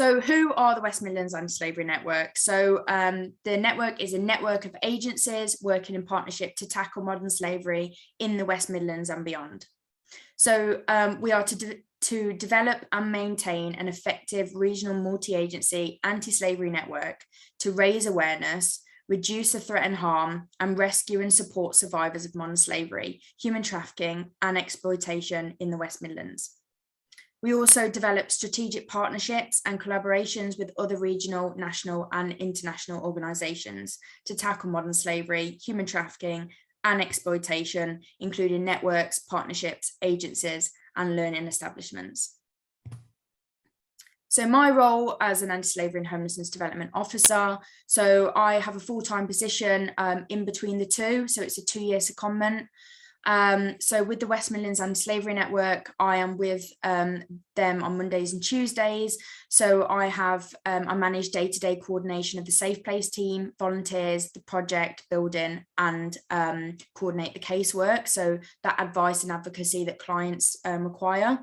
So who are the West Midlands Anti-Slavery Network? So the network is a network of agencies working in partnership to tackle modern slavery in the West Midlands and beyond. So we are to develop and maintain an effective regional multi-agency anti-slavery network to raise awareness, reduce the threat and harm, and rescue and support survivors of modern slavery, human trafficking, and exploitation in the West Midlands. We also develop strategic partnerships and collaborations with other regional, national, and international organisations to tackle modern slavery, human trafficking, and exploitation, including networks, partnerships, agencies, and learning establishments. So my role as an anti-slavery and homelessness development officer, so I have a full-time position in between the two, so it's a 2-year secondment. So with the West Midlands Anti-Slavery Network, I am with them on Mondays and Tuesdays. So I manage day-to-day coordination of the Safe Place team, volunteers, the project building, and coordinate the casework. So that advice and advocacy that clients require.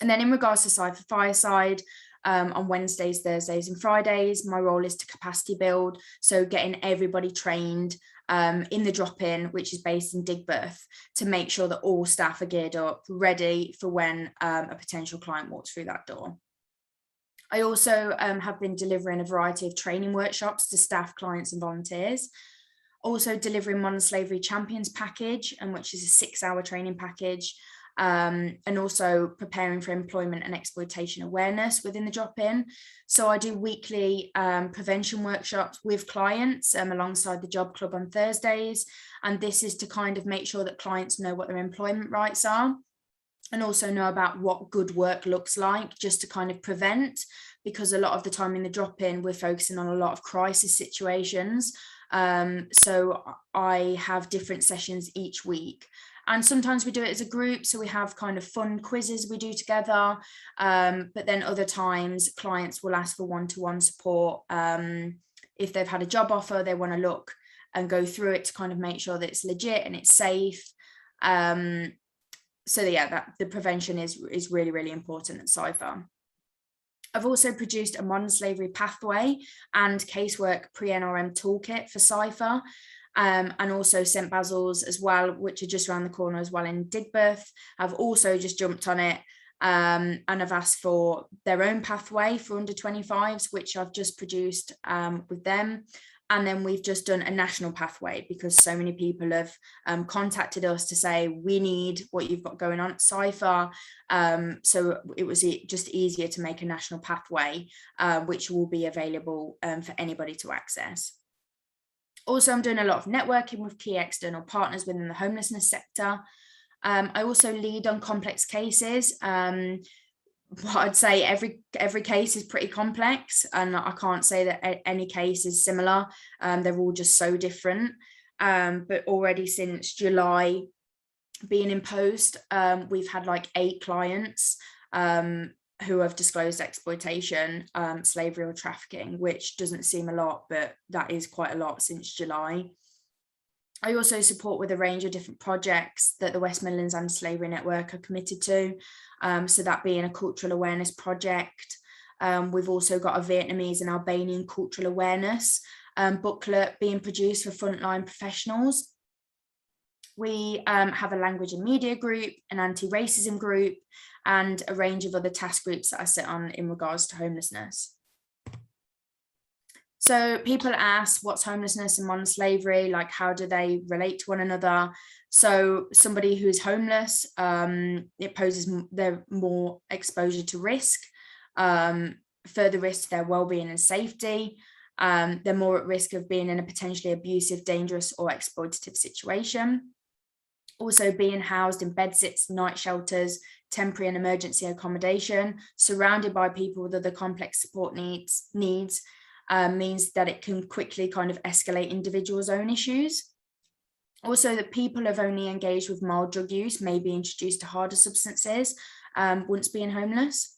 And then in regards to Cypher Fireside, on Wednesdays, Thursdays, and Fridays, my role is to capacity build. So getting everybody trained in the drop-in, which is based in Digbeth, to make sure that all staff are geared up, ready for when a potential client walks through that door. I also have been delivering a variety of training workshops to staff, clients, and volunteers. Also delivering Modern Slavery Champions package, which is a 6-hour training package. And also preparing for employment and exploitation awareness within the drop-in. So I do weekly prevention workshops with clients alongside the job club on Thursdays. And this is to kind of make sure that clients know what their employment rights are and also know about what good work looks like, just to kind of prevent, because a lot of the time in the drop-in, we're focusing on a lot of crisis situations. So I have different sessions each week. And sometimes we do it as a group, so we have kind of fun quizzes we do together. But then other times clients will ask for one-to-one support. If they've had a job offer, they want to look and go through it to kind of make sure that it's legit and it's safe. So yeah, the prevention is really, really important at Cypher. I've also produced a modern slavery pathway and casework pre-NRM toolkit for Cypher. And also St Basil's as well, which are just around the corner as well in Digbeth. I've also just jumped on it and I've asked for their own pathway for under 25s, which I've just produced with them. And then we've just done a national pathway because so many people have contacted us to say, we need what you've got going on at Cypher. So it was just easier to make a national pathway, which will be available for anybody to access. Also, I'm doing a lot of networking with key external partners within the homelessness sector. I also lead on complex cases. What I'd say every case is pretty complex, and I can't say that any case is similar. They're all just so different. But already since July being in post, we've had like 8 clients who have disclosed exploitation, slavery or trafficking, which doesn't seem a lot, but that is quite a lot since July. I also support with a range of different projects that the West Midlands Anti-Slavery Network are committed to. So that being a cultural awareness project. We've also got a Vietnamese and Albanian cultural awareness booklet being produced for frontline professionals. We have a language and media group, an anti-racism group, and a range of other task groups that I sit on in regards to homelessness. So people ask, what's homelessness and modern slavery? Like, how do they relate to one another? So somebody who's homeless, it poses their more exposure to risk, further risk to their well-being and safety. They're more at risk of being in a potentially abusive, dangerous, or exploitative situation. Also being housed in bedsits, night shelters, temporary and emergency accommodation, surrounded by people with other complex support needs means that it can quickly kind of escalate individuals' own issues. Also, that people have only engaged with mild drug use may be introduced to harder substances once being homeless.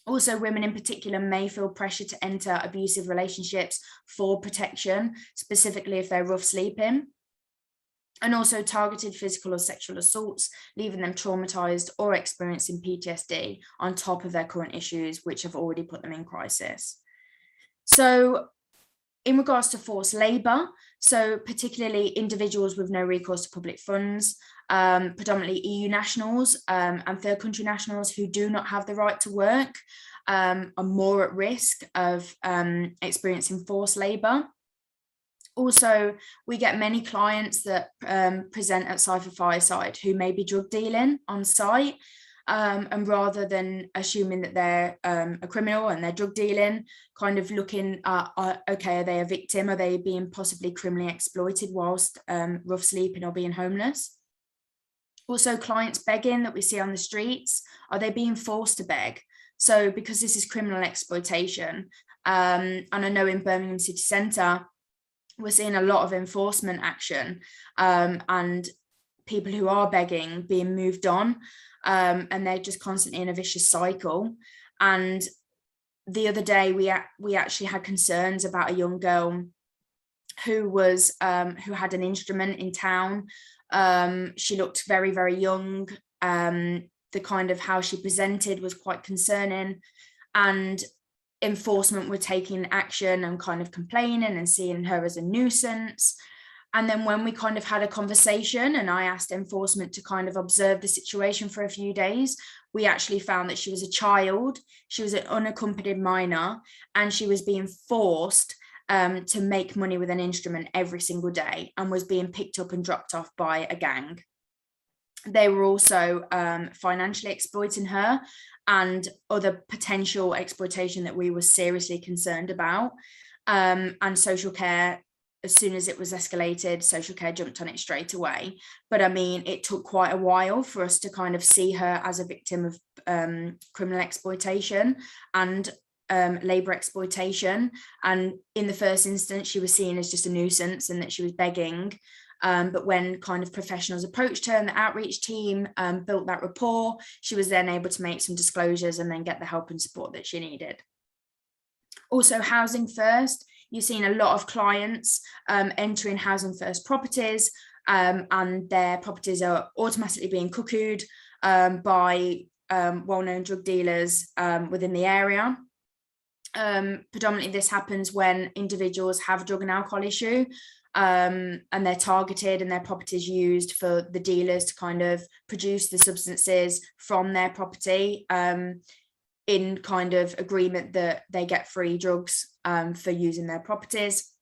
Also, women in particular may feel pressure to enter abusive relationships for protection, specifically if they're rough sleeping. and also targeted physical or sexual assaults, leaving them traumatized or experiencing PTSD on top of their current issues, which have already put them in crisis. So in regards to forced labour, so particularly individuals with no recourse to public funds, predominantly EU nationals and third country nationals who do not have the right to work, are more at risk of experiencing forced labour. Also, we get many clients that present at Cypher Fireside who may be drug dealing on site. And rather than assuming that they're a criminal and they're drug dealing, kind of looking at, okay, are they a victim? Are they being possibly criminally exploited whilst rough sleeping or being homeless? Also, clients begging that we see on the streets, are they being forced to beg? So because this is criminal exploitation, and I know in Birmingham City Centre, we're seeing a lot of enforcement action and people who are begging being moved on, and they're just constantly in a vicious cycle. And the other day we actually had concerns about a young girl who was who had an instrument in town. She looked very, very young. The kind of how she presented was quite concerning, and enforcement were taking action and kind of complaining and seeing her as a nuisance. And then when we kind of had a conversation and I asked enforcement to kind of observe the situation for a few days, we actually found that she was a child, she was an unaccompanied minor, and she was being forced to make money with an instrument every single day and was being picked up and dropped off by a gang. They were also financially exploiting her and other potential exploitation that we were seriously concerned about. And social care, as soon as it was escalated, social care jumped on it straight away. But I mean, it took quite a while for us to kind of see her as a victim of criminal exploitation and labour exploitation. And in the first instance, she was seen as just a nuisance and that she was begging. But when kind of professionals approached her and the outreach team built that rapport, she was then able to make some disclosures and then get the help and support that she needed. Also, housing first, you've seen a lot of clients entering housing first properties, and their properties are automatically being cuckooed by well-known drug dealers within the area. Predominantly this happens when individuals have a drug and alcohol issue, and they're targeted and their properties used for the dealers to kind of produce the substances from their property in kind of agreement that they get free drugs for using their properties.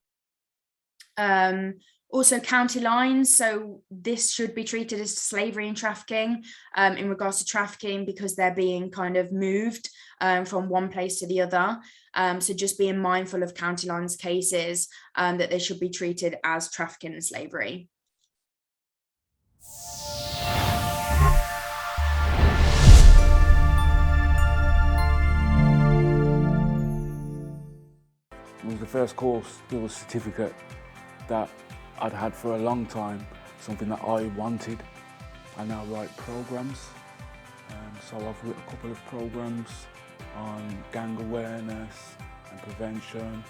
Also county lines, so this should be treated as slavery and trafficking in regards to trafficking, because they're being kind of moved from one place to the other. So just being mindful of county lines cases, that they should be treated as trafficking and slavery. It was the first course, it was a certificate that I'd had for a long time, something that I wanted. I now write programs, so I've written a couple of programs on gang awareness and prevention,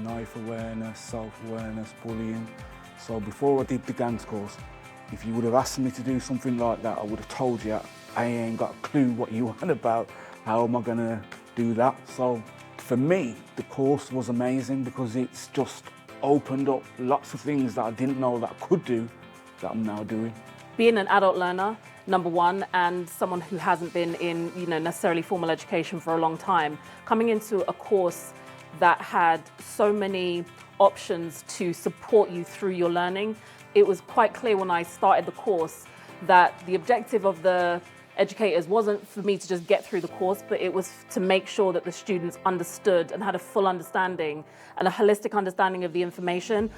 knife awareness, self-awareness, bullying. So before I did the gangs course, if you would have asked me to do something like that, I would have told you, I ain't got a clue what you want about, how am I gonna do that? So for me, the course was amazing because it's just opened up lots of things that I didn't know that I could do, that I'm now doing. Being an adult learner, number one, and someone who hasn't been in, necessarily formal education for a long time, coming into a course that had so many options to support you through your learning, it was quite clear when I started the course that the objective of the educators wasn't for me to just get through the course, but it was to make sure that the students understood and had a full understanding and a holistic understanding of the information.